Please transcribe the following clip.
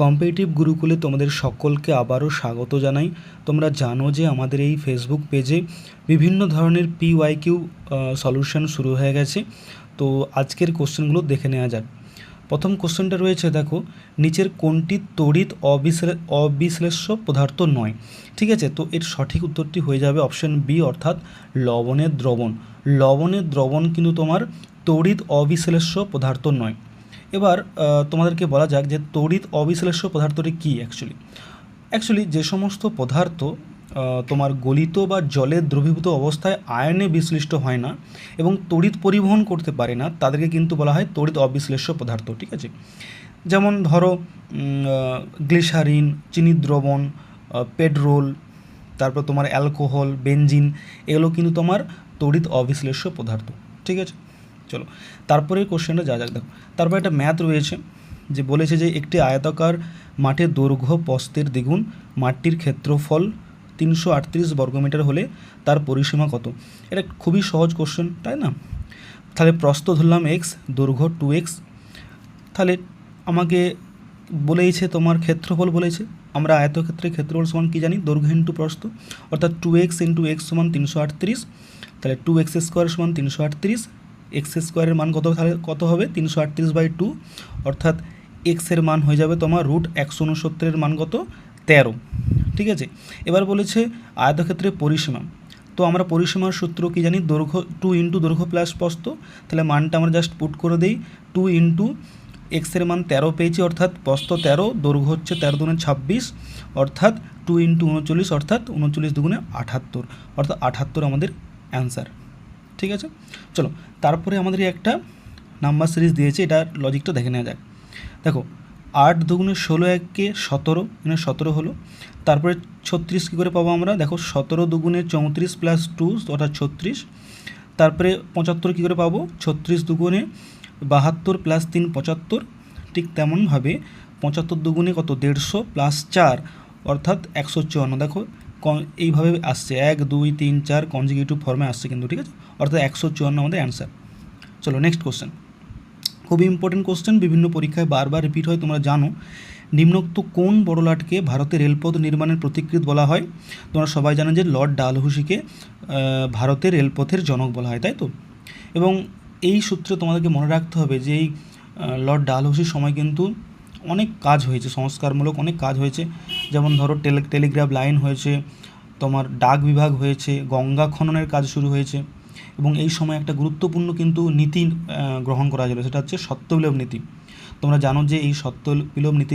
Competitive গুরুকুলে তোমাদের সকলকে আবারও স্বাগত জানাই। তোমরা জানো যে আমাদের এই ফেসবুক পেজে বিভিন্ন ধরনের পিওয়াইকিউ সলিউশন শুরু হয়ে গেছে। তো আজকের কোশ্চেনগুলো দেখে নেওয়া যাক। প্রথম কোশ্চেনটা রয়েছে, দেখো, নিচের কোনটি তড়িৎ অবিশ্লেষ্য পদার্থ নয়? ঠিক আছে, তো এর সঠিক উত্তরটি হয়ে যাবে অপশন বি, অর্থাৎ লবণের দ্রবণ। লবণের দ্রবণ কিন্তু তোমার তড়িৎ অবিশ্লেষ্য পদার্থ নয়। এবার তোমাদেরকে বলা যাক যে তড়িৎ অবিশ্লেষ্য পদার্থটি কী। অ্যাকচুয়ালি যে সমস্ত পদার্থ তোমার গলিত বা জলে দ্রবীভূত অবস্থায় আয়নে বিশ্লিষ্ট হয় না এবং তড়িৎ পরিবহন করতে পারে না, তাদেরকে কিন্তু বলা হয় তড়িৎ অবিশ্লেষ্য পদার্থ। ঠিক আছে, যেমন ধরো গ্লিসারিন, চিনির দ্রবণ, পেট্রোল, তারপর তোমার অ্যালকোহল, বেনজিন, এগুলো কিন্তু তোমার তড়িৎ অবিশ্লেষ্য পদার্থ। ঠিক আছে, চলো তারপরে কোশ্চেনটা যা যাক। দেখো, তারপর একটা ম্যাথ রয়েছে যে বলেছে যে একটি আয়তাকার মাঠের দৈর্ঘ্য প্রস্থের দ্বিগুণ, মাঠটির ক্ষেত্রফল 338 বর্গমিটার হলে তার পরিসীমা কত? এটা খুবই সহজ কোশ্চেন, তাই না? তাহলে প্রস্থ ধরলাম এক্স, দৈর্ঘ্য 2x। তাহলে আমাকে বলেইছে তোমার ক্ষেত্রফল বলেছে। আমরা আয়তক্ষেত্রের ক্ষেত্রফল সমান কী জানি? দৈর্ঘ্য ইন্টু প্রস্থ, অর্থাৎ 2x ইন্টু এক্স সমান 338। তাহলে 2x স্কোয়ার সমান 338, এক্স স্কোয়ারের মান কত হবে? 338/2, অর্থাৎ এক্সের মান হয়ে যাবে তোমার √169 মান কত? 13। ঠিক আছে, এবার বলেছে আয়তক্ষেত্রের পরিসীমা। তো আমরা পরিসীমার সূত্র কি জানি? দৈর্ঘ্য 2 ইন্টু দৈর্ঘ্য প্লাস প্রস্থ। তাহলে মানটা আমরা জাস্ট পুট করে দিই, 2 ইন্টু এক্সের মান 13 পেয়েছি, অর্থাৎ প্রস্থ 13, দৈর্ঘ্য হচ্ছে 13 দুগুণে 26, অর্থাৎ 2 ইন্টু 39, অর্থাৎ 39 দুগুণে 78, অর্থাৎ 78 আমাদের অ্যান্সার। ঠিক আছে, চলো তারপরে আমাদের একটা নাম্বার সিরিজ দিয়েছে, এটার লজিকটা দেখে নেওয়া যাক। দেখো, 8 দুগুণে 16, একে 17, মানে 17 হলো। তারপরে 36 কী করে পাবো আমরা? দেখো, 17 দুগুণে 34 প্লাস 2, অর্থাৎ 36। তারপরে 75 কী করে পাবো? 36 দুগুণে 72 প্লাস 3, 75। ঠিক তেমনভাবে 75 দুগুণে কত? 150 প্লাস 4, অর্থাৎ 154। দেখো এইভাবে আসছে, 1 2 3 4 কনজিকিউটিভ ফর্মে আসছে কিন্তু। ঠিক আছে, অর্থাৎ 154 আমাদের অ্যান্সার। চলো নেক্সট কোশ্চেন, খুবই ইম্পর্টেন্ট কোশ্চেন, বিভিন্ন পরীক্ষায় বারবার রিপিট হয়, তোমরা জানো। নিম্নোক্ত কোন বড়লাটকে ভারতের রেলপথ নির্মাণের প্রতিকৃত বলা হয়? তোমরা সবাই জানো যে লর্ড ডালহৌসিকে ভারতের রেলপথের জনক বলা হয়, তাই তো? এবং এই সূত্রে তোমাদেরকে মনে রাখতে হবে যে এই লর্ড ডালহৌসির সময় কিন্তু অনেক কাজ হয়েছে, সংস্কারমূলক অনেক কাজ হয়েছে। যেমন ধরো টেলিগ্রাফ লাইন হয়েছে, তোমার ডাক বিভাগ হয়েছে, গঙ্গা খননের কাজ শুরু হয়েছে। এবং এই সময় একটা গুরুত্বপূর্ণ কিন্তু নীতি গ্রহণ করা হয়েছিল, সেটা হচ্ছে সত্যবিলোপ নীতি। তোমরা জানো যে এই সত্যবিলোপ নীতি